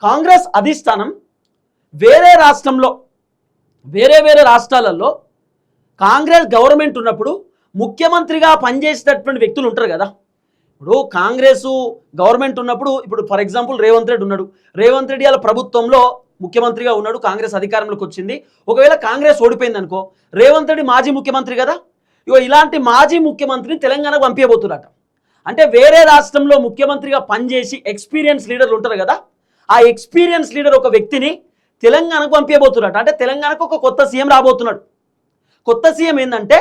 కాంగ్రెస్ అధిష్టానం వేరే రాష్ట్రంలో వేరే రాష్ట్రాలలో కాంగ్రెస్ గవర్నమెంట్ ఉన్నప్పుడు ముఖ్యమంత్రిగా పనిచేసేటటువంటి వ్యక్తులు ఉంటారు కదా. ఇప్పుడు కాంగ్రెస్ గవర్నమెంట్ ఉన్నప్పుడు ఇప్పుడు ఫర్ ఎగ్జాంపుల్ రేవంత్ రెడ్డి ఉన్నాడు. రేవంత్ రెడ్డి వాళ్ళ ప్రభుత్వంలో ముఖ్యమంత్రిగా ఉన్నాడు. కాంగ్రెస్ అధికారంలోకి వచ్చింది. ఒకవేళ కాంగ్రెస్ ఓడిపోయింది అనుకో, రేవంత్ రెడ్డి మాజీ ముఖ్యమంత్రి కదా. ఇగో ఇలాంటి మాజీ ముఖ్యమంత్రిని తెలంగాణకు పంపించబోతున్నట. అంటే వేరే రాష్ట్రంలో ముఖ్యమంత్రిగా పనిచేసి ఎక్స్పీరియన్స్ లీడర్లు ఉంటారు కదా, ఆ ఎక్స్పీరియన్స్ లీడర్ ఒక వ్యక్తిని తెలంగాణకు పంపించబోతున్నట. అంటే తెలంగాణకు ఒక కొత్త సీఎం రాబోతున్నాడు. కొత్త సీఎం ఏంటంటే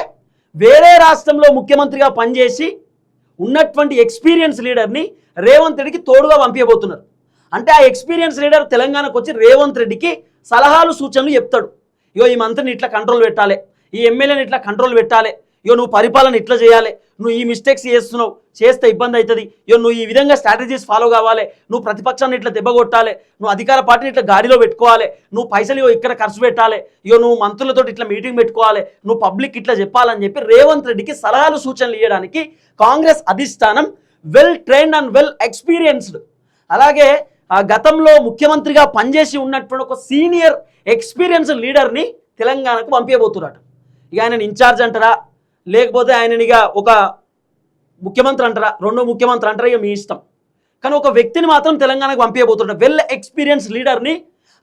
వేరే రాష్ట్రంలో ముఖ్యమంత్రిగా పనిచేసి ఉన్నటువంటి ఎక్స్పీరియన్స్ లీడర్ని రేవంత్ రెడ్డికి తోడుగా పంపించబోతున్నారు. అంటే ఆ ఎక్స్పీరియన్స్ లీడర్ తెలంగాణకు వచ్చి రేవంత్ రెడ్డికి సలహాలు సూచనలు చెప్తాడు. ఇగో ఈ మంత్రిని ఇట్లా కంట్రోల్ పెట్టాలి, ఈ ఎమ్మెల్యేని ఇట్లా కంట్రోల్ పెట్టాలి, ఇగో నువ్వు పరిపాలన ఇట్లా చేయాలి, నువ్వు ఈ మిస్టేక్స్ చేస్తున్నావు, చేస్తే ఇబ్బంది అవుతుంది, ఇగో నువ్వు ఈ విధంగా స్ట్రాటజీస్ ఫాలో కావాలి, నువ్వు ప్రతిపక్షాన్ని ఇట్లా దెబ్బగొట్టాలి, నువ్వు అధికార పార్టీని ఇట్లా గాడిలో పెట్టుకోవాలి, నువ్వు పైసలు ఇగో ఇక్కడ ఖర్చు పెట్టాలి, ఇగో నువ్వు మంత్రులతో ఇట్లా మీటింగ్ పెట్టుకోవాలి, నువ్వు పబ్లిక్ ఇట్లా చెప్పాలని చెప్పి రేవంత్ రెడ్డికి సలహాలు సూచనలు ఇవ్వడానికి కాంగ్రెస్ అధిష్టానం well trained and well experienced, అలాగే ఆ గతంలో ముఖ్యమంత్రిగా పనిచేసి ఉన్నటువంటి ఒక సీనియర్ ఎక్స్పీరియన్స్ లీడర్ని తెలంగాణకు పంపించబోతున్నట్టు. ఇక ఆయన ఇన్ఛార్జ్ అంటారా, లేకపోతే ఆయననిగా ఒక ముఖ్యమంత్రి అంటారా, రెండో ముఖ్యమంత్రి అంటారా, ఇక మీ ఇష్టం. కానీ ఒక వ్యక్తిని మాత్రం తెలంగాణకు పంపించబోతున్నారు. వెల్ ఎక్స్పీరియన్స్ లీడర్ని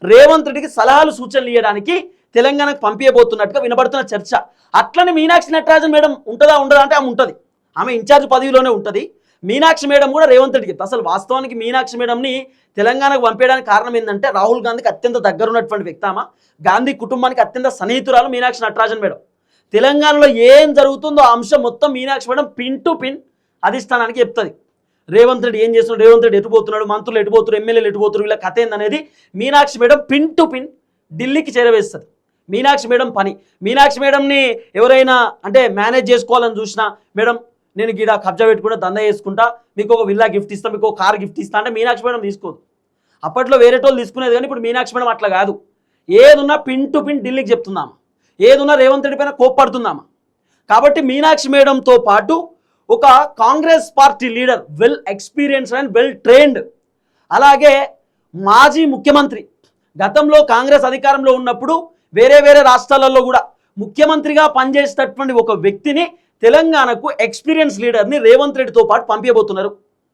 రేవంత్ రెడ్డికి సలహాలు సూచనలు ఇవ్వడానికి తెలంగాణకు పంపించబోతున్నట్టుగా వినబడుతున్న చర్చ. అట్లనే మీనాక్షి నటరాజన్ మేడం ఉంటుందా ఉండదా అంటే ఆమె ఉంటుంది, ఆమె ఇన్ఛార్జ్ పదవిలోనే ఉంటుంది. మీనాక్షి మేడం కూడా రేవంత్ రెడ్డికి అసలు వాస్తవానికి మీనాక్షి మేడంని తెలంగాణకు పంపించడానికి కారణం ఏంటంటే రాహుల్ గాంధీకి అత్యంత దగ్గరున్నటువంటి వ్యక్తి. ఆమె గాంధీ కుటుంబానికి అత్యంత సన్నిహితురాలు మీనాక్షి నటరాజన్ మేడం. తెలంగాణలో ఏం జరుగుతుందో ఆ అంశం మొత్తం Meenakshi madam pin to pin అధిష్టానానికి చెప్తుంది. రేవంత్ రెడ్డి ఏం చేస్తున్నాడు, రేవంత్ రెడ్డి ఎటుపోతున్నాడు, మంత్రులు ఎటుపోతున్నారు, ఎమ్మెల్యేలు ఎటుపోతున్నారు, వీళ్ళ కథ ఏందనేది Meenakshi madam pin to pin ఢిల్లీకి చేరవేస్తుంది. మీనాక్షి మేడం పని. మీనాక్షి మేడంని ఎవరైనా అంటే మేనేజ్ చేసుకోవాలని చూసినా, మేడం నేను గీడ కబ్జా పెట్టుకుంటా, దందా చేసుకుంటా, మీకు ఒక విల్లా గిఫ్ట్ ఇస్తా, మీకు ఒక కార్ గిఫ్ట్ ఇస్తా అంటే మీనాక్షి మేడం తీసుకోదు. అప్పట్లో వేరేటోళ్ళు తీసుకునేది, కానీ ఇప్పుడు మీనాక్షి మేడం అట్లా కాదు. ఏదున్నా పిన్ టు పిన్ ఢిల్లీకి చెప్తుందామా, ఏదున్నా రేవంత్ రెడ్డి పైన కోప్పడుతుందామా. కాబట్టి మీనాక్షి మేడంతో పాటు ఒక Congress party leader well experienced and well trained, అలాగే మాజీ ముఖ్యమంత్రి, గతంలో కాంగ్రెస్ అధికారంలో ఉన్నప్పుడు వేరే రాష్ట్రాలలో కూడా ముఖ్యమంత్రిగా పనిచేసేటటువంటి ఒక వ్యక్తిని తెలంగాణకు ఎక్స్పీరియన్స్ లీడర్ని రేవంత్ రెడ్డితో పాటు పంపించబోతున్నారు.